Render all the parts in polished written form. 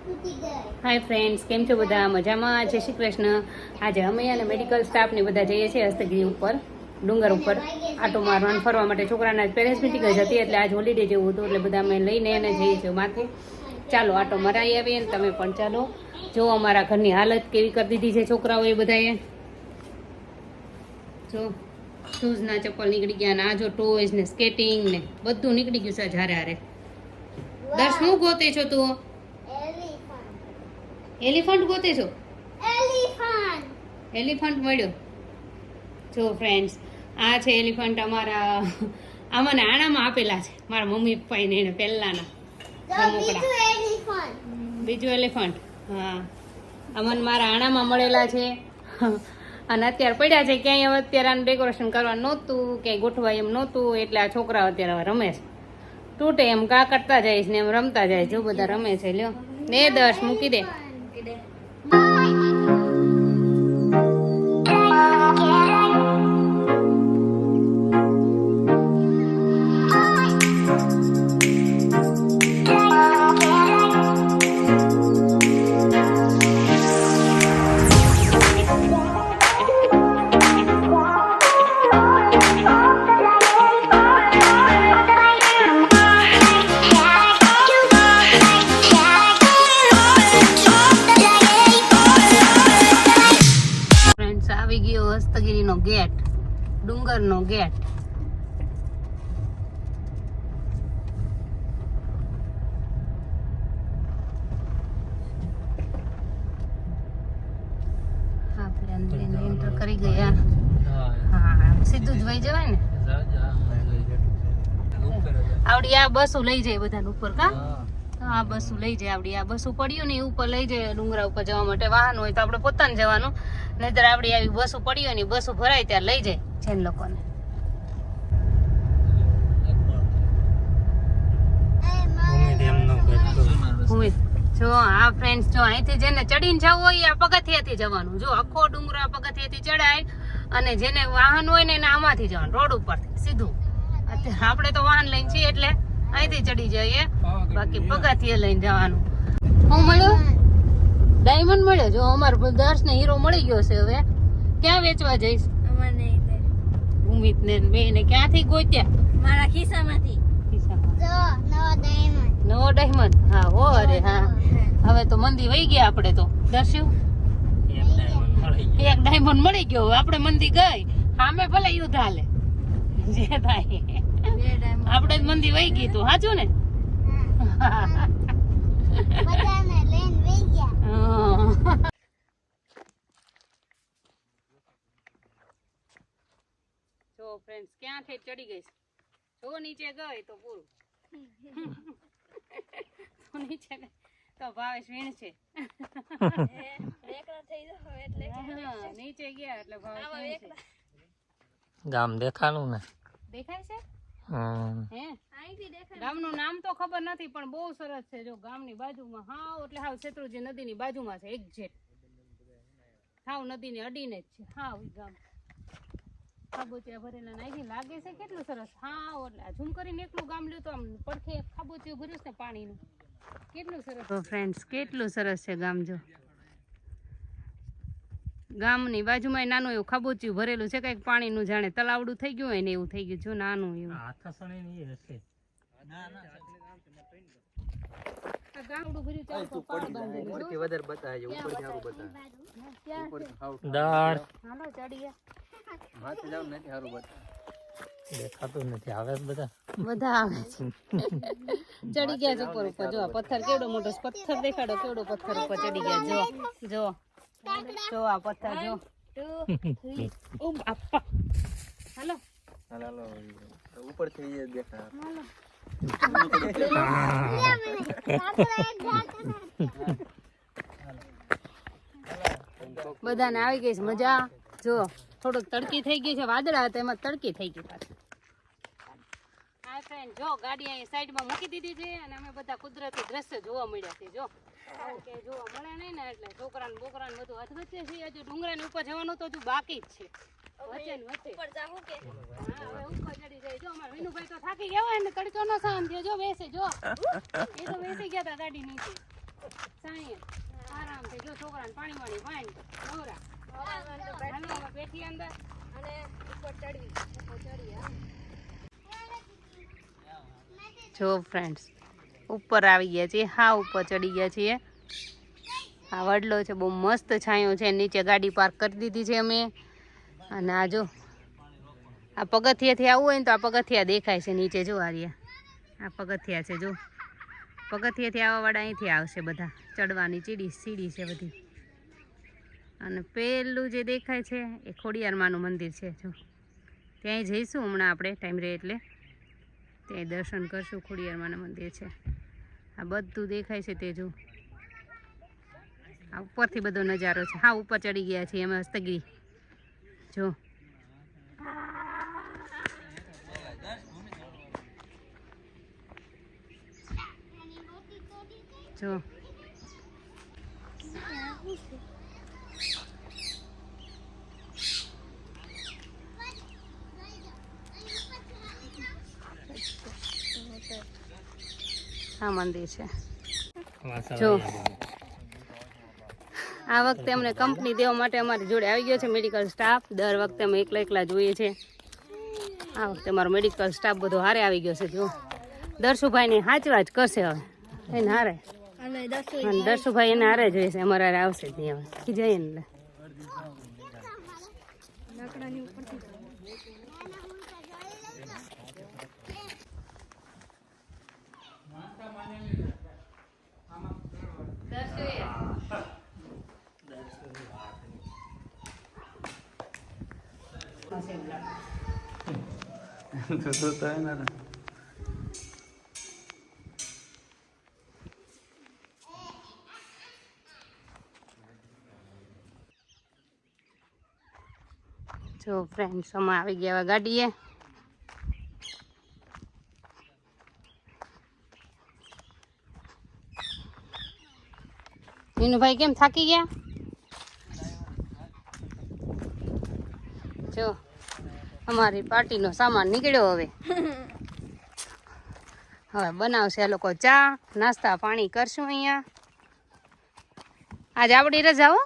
Hi friends, કેમ છો બધા? મજામાં? જય શ્રી કૃષ્ણ. આજે અમે અને મેડિકલ સ્ટાફ ને બધા જઈએ છીએ હસ્તગીરી ઉપર, ડુંગર ઉપર આટો મારવા ફરવા માટે. છોકરાના પેરેન્ટ્સ મીટિંગ જ હતી એટલે આજ હોલિડે જેવું હતું એટલે બધા અમે લઈને એને જઈએ છીએ માથે. ચાલો આટો મરાઈ આવીએ ને તમે પણ ચાલો. જો અમારા ઘરની હાલત કેવી કરી દીધી છે છોકરાઓએ બધાએ. જો શૂઝના ચપ્પલ નીકળી ગયા ને આ જો ટોયસ ને સ્કેટિંગ ને બધું નીકળી ગયું છે જારે હારે. દર્શ, શું ગોતે છો તું? એલિફન્ટ ગોતે છો? એલિફન્ટ મળ્યો. જો ફ્રેન્ડ્સ, આ છે એલિફન્ટ અમારા આમાં આણામાં આપેલા છે મારા મમ્મી પપ્પાએ ને એને પહેલાના રમકડા. બીજું એલિફન્ટ, હા, અમને મારા આણામાં મળેલા છે અને અત્યારે પડ્યા છે. ક્યાંય હવે અત્યારે આનું ડેકોરેશન કરવાનું નહોતું, ક્યાંય ગોઠવાય એમ નહોતું એટલે આ છોકરાઓ અત્યારે રમે છે. તૂટે એમ કા કરતા જાય ને એમ રમતા જાય. જો બધા રમે છે. લ્યો ને દર્શ મૂકી દે. આવી ગયો હસ્તગીરીનો ગેટ, ડુંગરનો ગેટ. આપણે અંદર એન્ટર કરી ગયા. હા, સીધું જ વહી જવાય ને. આવડી આ બસો લઈ જાય બધા ઉપર. કા આ બસો લઈ જાય. આવડી આ બસો પડ્યું ને એ ઉપર લઈ જાય ડુંગરા ઉપર જવા માટે. વાહન હોય તો આપણે પોતાને જવાનું, નહીતર આપડી આવી બસો પડી હોય ને બસો ભરાય ત્યાં લઈ જાય જૈન લોકોને. જો આ ફ્રેન્ડ્સ, જો અહીંથી જેને ચડીને જવું હોય આ પગથિયાથી જવાનું. જો આખો ડુંગરો આ પગથિયાથી ચડાય અને જેને વાહન હોય ને એને આમાંથી જવાનું, રોડ ઉપરથી સીધું. અત્યારે આપણે તો વાહન લઈને છીએ એટલે અહીંથી ચડી જઈએ, બાકી પગથિયે લઈને જવાનું. હું મળ્યો ડાયમંડ મળ્યો. જો અમારો દર્શ ને હીરો મળી ગયો છે. હવે ક્યાં વેચવા જઈશ? ઉમિત ને બે ને ક્યાંથી ગોત્યા? મારા ખિસ્સામાંથી. નવો ડાયમંડ. હા હો, અરે હા. હવે તો મંદી વહી ગયા આપણે તો. દર્શ્યું એક ડાયમંડ મળી ગયો. આપણે મંદી ગઈ, સામે ભલે યુદ્ધ હાલે જે થાય. આપણે જ મંદી વહી ગઈ તું. સાચું ને? જો ફ્રેન્ડ્સ, ક્યાંથી ચડી ગઈ? જો નીચે ગઈ તો પૂરું. તો નીચે ગઈ તો ભાવેશ વીણ છે. નીચે ગયા એટલે ભાવેશ વીણ છે. ગામ દેખાનું ને? દેખાય છે. હે, ગામનું નામ તો ખબર નથી પણ બહુ સરસ છે. જો ગામની બાજુમાં હાવ એટલે હાવ શેત્રુંજી નદીની બાજુમાં છે. એક્ઝેક્ટ હાવ નદીને અડીને જ છે. હાવ ગામ ખાબોચિયા ભરેલા નાખી લાગે છે. કેટલું સરસ. હાવ એટલે ઝૂમ કરીને એકલું ગામ લ્યો તો આમ પડખે ખાબોચિયું ભર્યું છે પાણીનું. કેટલું સરસ. તો ફ્રેન્ડ્સ, કેટલું સરસ છે ગામ. જો ગામની બાજુમાં નાનું એવું ખાબોચિયું ભરેલું છે, કઈક પાણીનું જાણે તલાવડું થઈ ગયું હોય ને એવું થઈ ગયું. જો નાનું એવું ગામડું ભર્યું. દેખાતું નથી. આવે બધા આવે છે. ચડી ગયા છે ઉપર ઉપર. જો પથ્થર કેવડો મોટો પથ્થર દેખાડો. કેવડો પથ્થર ઉપર ચડી ગયા. જો જો જો આ પથ્થર જો. હાલો હાલો ઉપરથી દેખા. બધાને આવી ગઈ છે મજા. જો થોડુંક તડકી થઈ ગઈ છે. વાદળા હતા એમાં તડકી થઈ ગઈ પાછી. હા ફ્રેન્ડ, જો ગાડી અહીં સાઈડમાં મૂકી દીધી છે અને અમે બધા કુદરતી દ્રશ્ય જોવા મળ્યા છે. જો કે જોવા મળે નહીં ને એટલે છોકરાને બોકરાને બધું હાથ વચ્ચે છે. હજુ ડુંગરાની ઉપર જવાનું તો હજુ બાકી જ છે. વચ્ચે ને વચ્ચે ઉપર જાવું કે? હા, હવે ઉપર ચડી જાય. જો અમાર વિનુભાઈ તો થાકી ગયા હોય ને તડકો નો સહન થયો. જો બેસે. જો એ તો બેસી ગયા હતા ગાડી નીચે. સાંયે આરામથી જો છોકરાને પાણી વાળી પાણી નવરા હાલો હવે બેઠી અંદર અને ઉપર ચડવી જો ફ્રેન્ડ્સ ઉપર આવી ગયા છીએ હા ઉપર ચડી ગયા છીએ આ વડલો છે બહુ મસ્ત છાંયો છે નીચે ગાડી પાર્ક કરી દીધી છે અમે અને આ જો આ પગથિયાથી આવવું હોય ને તો આ પગથિયા દેખાય છે નીચે જો આર્યા આ પગથિયા છે જો પગથિયાથી આવવાવાળા અહીંથી આવશે બધા ચડવાની સીડી છે બધી અને પેલું જે દેખાય છે એ ખોડિયારમાંનું મંદિર છે જો ત્યાં જઈશું હમણાં આપણે ટાઈમ રહે એટલે ત્યાં દર્શન કરશું ખોડિયારમાંનું મંદિર છે આ બધું દેખાય છે તે જો આ ઉપરથી બધો નજારો છે હા ઉપર ચડી ગયા છીએ અમે હસ્તગીરી જો જો આ મંદિર છે જો આ વખતે અમને કંપની દેવા માટે અમારી જોડે આવી ગયો છે મેડિકલ સ્ટાફ દર વખતે અમે એકલા જોઈએ છે આ વખતે અમારો મેડિકલ સ્ટાફ બધો હારે આવી ગયો છે જો દર્શુભાઈને હાચવા જ કરશે હવે એને હારે અને દર્શુભાઈ એને હારે જોઈએ છે અમારે હારે આવશે જ નહીં હવે જઈએ ને જો ફ્રેન્ડ્સ અમે આવી ગયા ગાડીએ વિનુભાઈ કેમ થાકી ગયા જો અમારી પાર્ટીનો સામાન નીકળ્યો હવે બનાવશે આ લોકો ચા નાસ્તા પાણી કરશું અહીંયા આજે આપણી રજા હો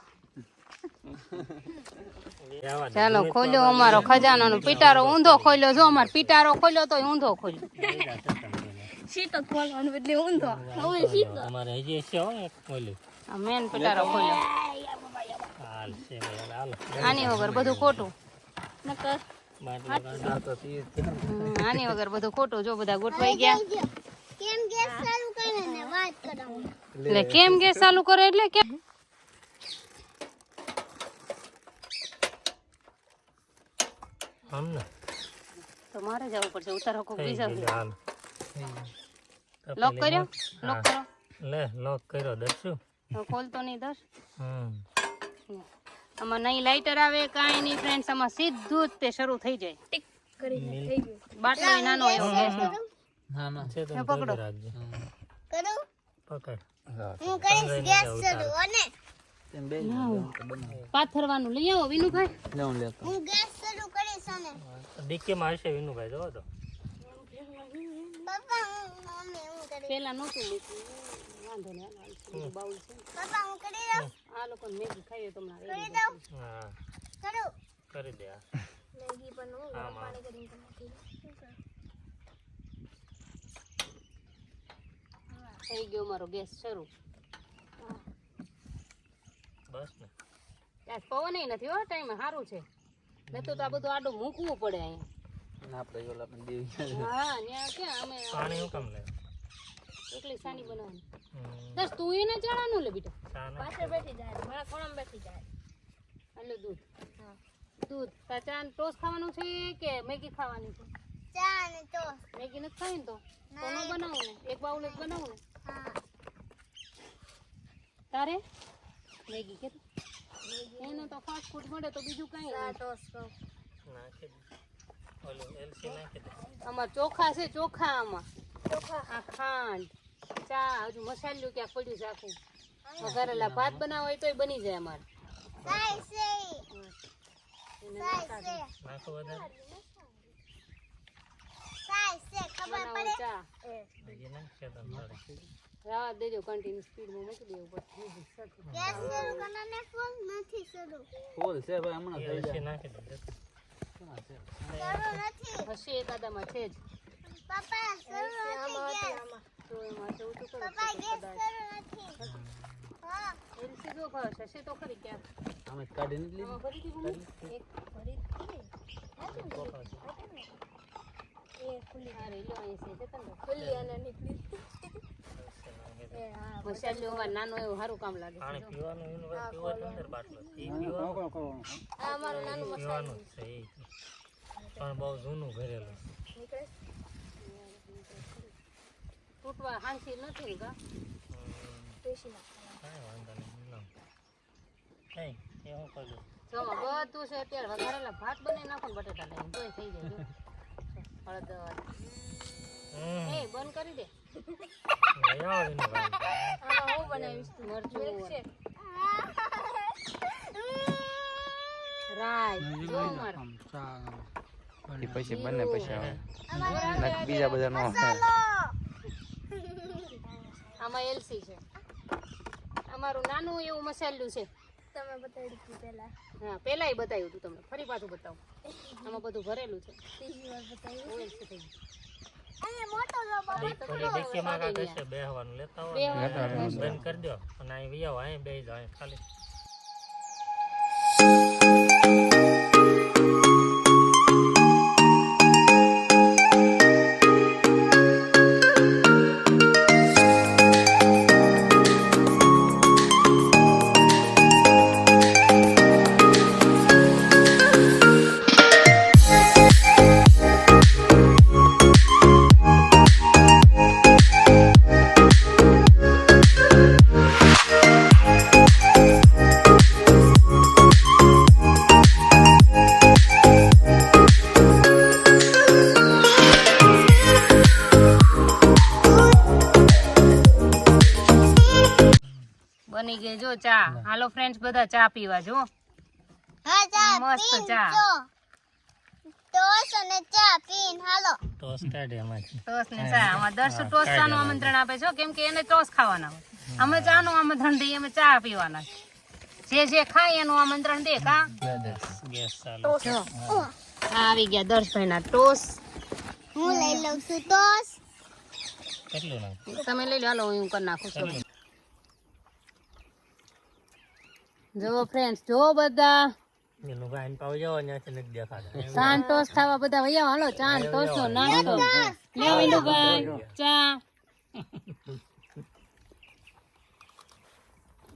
ચાલો ખોલ્યો અમારો ખજાનો નો પિટારો ઊંધો ખોલ્યો જો અમારો પિટારો ખોલ્યો તો ઊંધો ખોલ્યો સીતો ખોલવાનો એટલે ઊંધો હવે સીતો અમારે હજી છે હો એક ખોલ્યો આ મેન પિટારો ખોલ્યો હાલ છે હાલ આની વગર બધું ખોટું નકર આની વગર બધું ખોટું જો બધા ગોઠવાઈ ગયા કેમ ગેસ ચાલુ કરે ને વાત કરાવું એટલે કેમ ગેસ ચાલુ કરે એટલે કે તો મારે જવું પડશે ઉતારો કોક બીજા લોક કર્યો લોક કરો લે લોક કર્યો દર્શુ ખોલતો નહીં દર્શ આમાં નહીં લાઇટર આવે કાંઈ નહીં ફ્રેન્ડ્સ આમાં સીધું જ તે શરૂ થઈ જાય ટીક કરીને થઈ ગયું બાટલો નાનો એવો ગેસ હા માં છે તો પકડો રાખજો કરું પકડ હું કરીશ ગેસ શરૂ અને પાથરવાનું લઈ આવો વિનુભાઈ હું ગેસ શરૂ કરીશ અને ડીકે માં આવશે વિનુભાઈ જો તો પપ્પા મમ્મી હું કરી પેલા નહોતું લીધું વાંધો નહીં બાઉલ છે પપ્પા હું કરી દઉં આ લોકો મેગી ખાઈએ તમને કરી દઉં હા કરું કરી દે મેગી પણ હું પાણી કરીને નાખી થઈ ગયો મારો ગેસ શરૂ બસ ને યાર પવન નથી હો ટાઈમે સારું છે નતું તો આ બધું આડું મૂકવું પડે અહીંયા આપણે ઓલા પણ દેવી હા ન્યા ક્યાં અમે પાણી હું કમ લે એકલી સાની બનાવવાની બસ તું એને ચડાનું લે બેટા પાછળ બેઠી જાય મારા કોણામાં બેઠી જાય એટલે દૂધ હા દૂધ તા ચા ને ટોસ ખાવાનું છે કે મેગી ખાવાની છે ચા ને ટોસ મેગી નથી ખાવી ને તો કોનો બનાવું ને એક બાઉલ જ બનાવું ને હા તારે મેગી કે એને તો ફાસ્ટ ફૂડ મળે તો બીજું કઈ નહીં ટોસ નાખી દે ઓલો એલસી નાખી દે આમાં ચોખા છે ચોખા આમાં ચોખા આ ખાંડ ચા હજુ મસાલું ક્યાં પડ્યું છે આખું વઘારેલા ભાત બનાવો હોય તોય બની જાય અમારે નાખો વધારે ચા રાવા દેજો કન્ટિન્યુ સ્પીડમાં મૂકી દેવું પડશે ગેસ શરૂ કરવાને ફોન નથી શરૂ ફૂલ છે ભાઈ હમણાં થઈ જાય નાખી દે શરૂ નથી હશે એકાદામાં છે જ પપ્પા શરૂ નથી તો એમાં તો ઊંચું કરો પપ્પા ગેસ શરૂ નથી હા એલસી જો ખાવ હશે તો ખરી ક્યાં આમે કાઢી નથી આમાં ફરીથી ઘૂમી એક ફરી એ ખુલ્લી હા રે લો અહીં છે ચેતન ખુલ્લી અને નીકળી એ હા મસાલો નાનો એવું સારું કામ લાગે છે પાણી જો. પીવાનું એનું વાત પીવો જ અંદર બાટલો એ પીવાનું આ અમારું નાનું પીવાનું છે એ પણ બહુ જૂનું ભરેલું નીકળે તૂટવા હાંસી નથી ને કા પેશી નાખવાનું કાંઈ વાંધો નહીં ના કઈ એ હું કરું જો બધું છે અત્યારે વઘારેલા ભાત બનાવી નાખો ને બટેટા લઈને તોય થઈ જાય જો હળદર એ બંધ કરી દે આમાં હું બનાવીશ તું મરચું છે રાઈ જો મર પછી બંને પછી આવે અમારા બીજા બધા નો આમાં એલસી છે અમારું નાનું એવું મસાલું છે તમે બતાવી દીધું પહેલા હા પહેલાય બતાવ્યું હતું તમને ફરી પાછું બતાવું આમાં બધું ભરેલું છે ત્રીજી વાર બતાવ્યું બહુ એલસી થઈ ગયું. અહીંયા મોટો લોબો થોડી ડીકીમાં કાંઈક હશે બેહવાનું લેતા હોય બંધ કરી દો અને અહીં વિયાવો અહીં બેસી જાઓ અહીં ખાલી બની ગઈ જો ચા હાલો ફ્રેન્ડ્સ બધા ચા પીવા જો હા ચા મસ્ત ચા ટોસ અને ચા પીન હાલો ટોસ કાઢે એમાંથી ટોસ ને ચા આમાં દર્શુ ટોસ ચાનું આમંત્રણ આપે છે કેમ કે એને ટોસ ખાવાના હોય અમે ચાનું આમંત્રણ દઈએ અમે ચા પીવાના જે જે ખાય એનું આમંત્રણ દે કા ગેસ ચાલુ જો આ આવી ગયા દર્શભાઈ ના ટોસ હું લઈ લઉં છું ટોસ કેટલું નાખ તમે લઈ લો હાલો હું કરી નાખું છું જો ફ્રેન્ડ્સ જો બધા એનું ગાયન પાવ જાવ ત્યાંથી નથી દેખાતા ચા ને ટોસ ખાવા બધા વૈયા હાલો ચા ને ટોસ નો નાસ્તો લે વિનુભાઈ ચા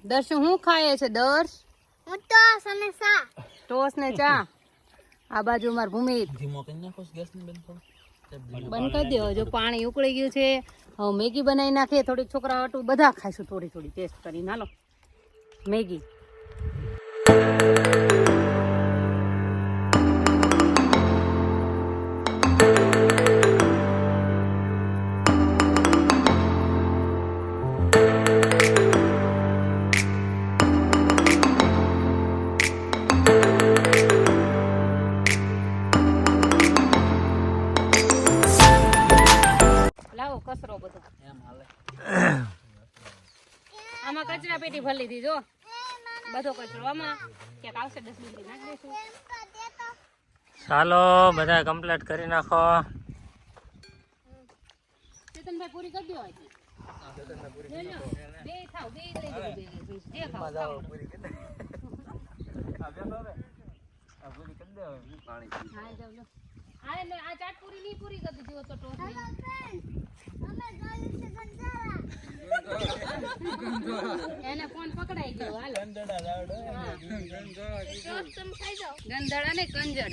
દર્શુ હું ખાય છે દર્શ હું ટોસ અને ચા ટોસ ને ચા આ બાજુ માર ભૂમિ ધીમો કરી નાખો ગેસ ને બંધ કરો બંધ કરી દો જો પાણી ઉકળી ગયું છે હવે મેગી બનાવી નાખીએ થોડીક છોકરા હાટું બધા ખાઈશું થોડી થોડી ટેસ્ટ કરીને હાલો મેગી લાવો કચરો બધો એમ હાલે આમાં કચરા પેટી ભરી લીધી જો બધો કચરો આમાં ક્યાંક આવશે ડસ્ટબિન નાખી દઈશું ચાલો બધા કમ્પ્લીટ કરી નાખો ચેતનભાઈ પૂરી કરી દો આજે લે લો. બે થાવ બે લઈ લો બે જે ખાવ ખાવ. હા જાવ લો આ એટલે આ ચાટ પૂરી નહીં પૂરી કરી દીધી હોત તો ટોસ નહીં. અમે જોયું છે ગંજારા એને ફોન પકડાઈ ગયો હાલ ટોસ તમે ખાઈ જાઓ ગંધડા ને કંજડા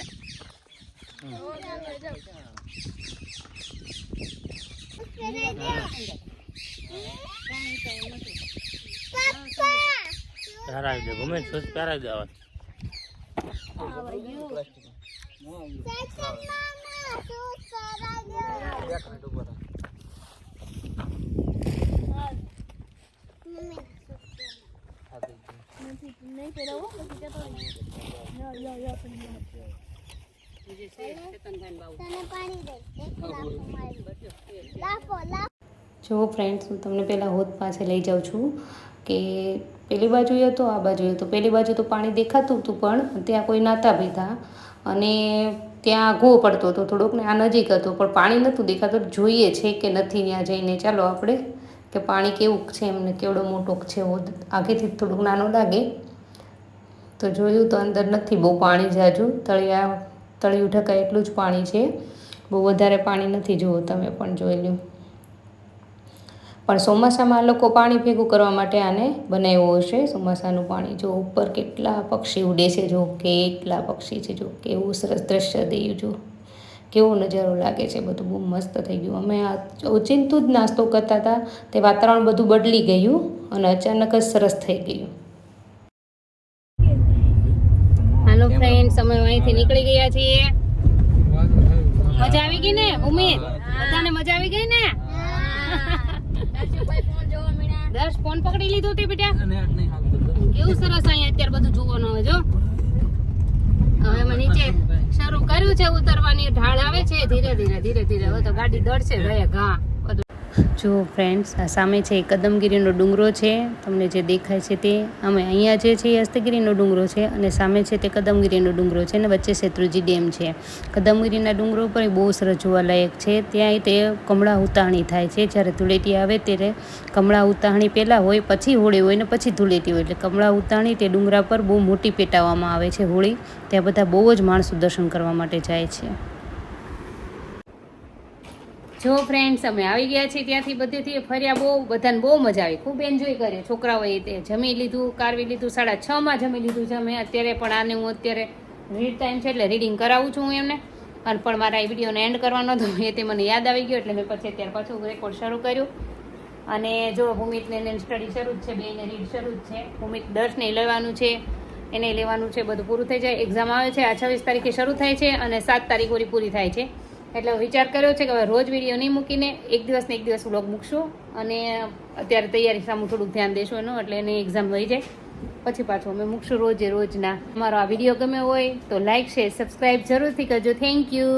પહેરાવી દે ગમે શૂઝ પહેરાવી દે હવે બીજે છે ચેતનભાઈ બાબુ તને પાણી દે એક લાફો મારી લાફો લાફો જો ફ્રેન્ડ્સ, હું તમને પહેલાં હોદ પાસે લઈ જાઉં છું કે પેલી બાજુએ હતો, આ બાજુએ હતો. પેલી બાજુ તો પાણી દેખાતું હતું પણ ત્યાં કોઈ નહોતા પીતા અને ત્યાં આઘો પડતો હતો થોડોક ને આ નજીક હતો પણ પાણી નહોતું દેખાતું. જોઈએ છે કે નથી ત્યાં જઈને. ચાલો આપણે કે પાણી કેવું છે એમને, કેવડો મોટો છે હોદ. આગેથી થોડુંક નાનું લાગે તો જોયું તો અંદર નથી બહુ પાણી જાજુ, તળિયું ઢકાય એટલું જ પાણી છે, બહુ વધારે પાણી નથી. જુઓ તમે પણ જોઈ લ્યો. પણ ચોમાસામાં લોકો પાણી ભેગું કરવા માટે આને બનાવ્યું હશે, ચોમાસાનું પાણી. જો ઉપર કેટલા પક્ષી ઉડે છે, જો કેટલા પક્ષી છે, જો કેવું સરસ દ્રશ્ય થયું. જો કેવો નજારો લાગે છે, બધું બહુ મસ્ત થઈ ગયું. અમે આ ઓચિંતું જ નાસ્તો કરતા હતા તે વાતાવરણ બધું બદલી ગયું અને અચાનક જ સરસ થઈ ગયું. હાલો ફ્રેન્ડ્સ, અમે અહીંથી નીકળી ગયા છીએ. મજા આવી ગઈ ને ઉમેદ? બધાને મજા આવી ગઈ ને? દર્શ ફોન પકડી લીધો તે બેટા. કેવું સરસ અહીંયા અત્યારે બધું જોવાનું હવે. જો હવે અમે નીચે શરૂ કર્યું છે ઉતરવાની. ઢાળ આવે છે ધીરે ધીરે ધીરે ધીરે. હવે તો ગાડી દોડશે ગયા ઘા. જો ફ્રેન્ડ્સ, આ સામે છે કદમગીરીનો ડુંગરો છે, તમને જે દેખાય છે તે. અમે અહીંયા જે છે એ હસ્તગીરીનો ડુંગરો છે અને સામે છે તે કદમગીરીનો ડુંગરો છે અને વચ્ચે શેત્રુંજી ડેમ છે. કદમગીરીના ડુંગરો પર બહુ સરસ જોવાલાયક છે. ત્યાં તે કમળા ઉતાહણી થાય છે. જ્યારે ધૂળેટી આવે ત્યારે કમળા ઉતાહણી પહેલાં હોય, પછી હોળી હોય ને પછી ધૂળેટી હોય. એટલે કમળા ઉતાહણી તે ડુંગરા પર બહુ મોટી પેટાવવામાં આવે છે હોળી. ત્યાં બધા બહુ જ માણસો દર્શન કરવા માટે જાય છે. જો ફ્રેન્ડ્સ, અમે આવી ગયા છીએ ત્યાંથી બધેથી ફર્યા. બધાને બહુ મજા આવી, ખૂબ એન્જોય કરે. છોકરાઓએ તે જમી લીધું, કારવી લીધું. 6:30 જમી લીધું છે અમે અત્યારે. પણ આને હું અત્યારે રીડ ટાઈમ છે એટલે રીડિંગ કરાવું છું હું એમને. અને પણ મારા એ વિડીયોને એન્ડ કરવાનો હતો એ તે મને યાદ આવી ગયો એટલે મેં પછી અત્યારે પાછું રેકોર્ડ શરૂ કર્યું. અને જો ભૂમિતને એને સ્ટડી શરૂ જ છે, બેને રીડ શરૂ જ છે. ભૂમિત 10ને લેવાનું છે, એને લેવાનું છે. બધું પૂરું થઈ જાય. એક્ઝામ આવે છે. આ 26 તારીખે શરૂ થાય છે અને 7 તારીખ ઓરી પૂરી થાય છે. એટલે વિચાર કર્યો છે કે હવે રોજ વિડીયો નહીં મૂકીને એક દિવસ વ્લોગ મૂકશું. અને અત્યારે તૈયારી સામે થોડુંક ધ્યાન દેશું એનું, એટલે એની એક્ઝામ વહી જાય પછી પાછું અમે મૂકશું રોજના. અમારો આ વિડીયો ગમ્યો હોય તો લાઇક, શેર, સબસ્ક્રાઈબ જરૂરથી કરજો. Thank you.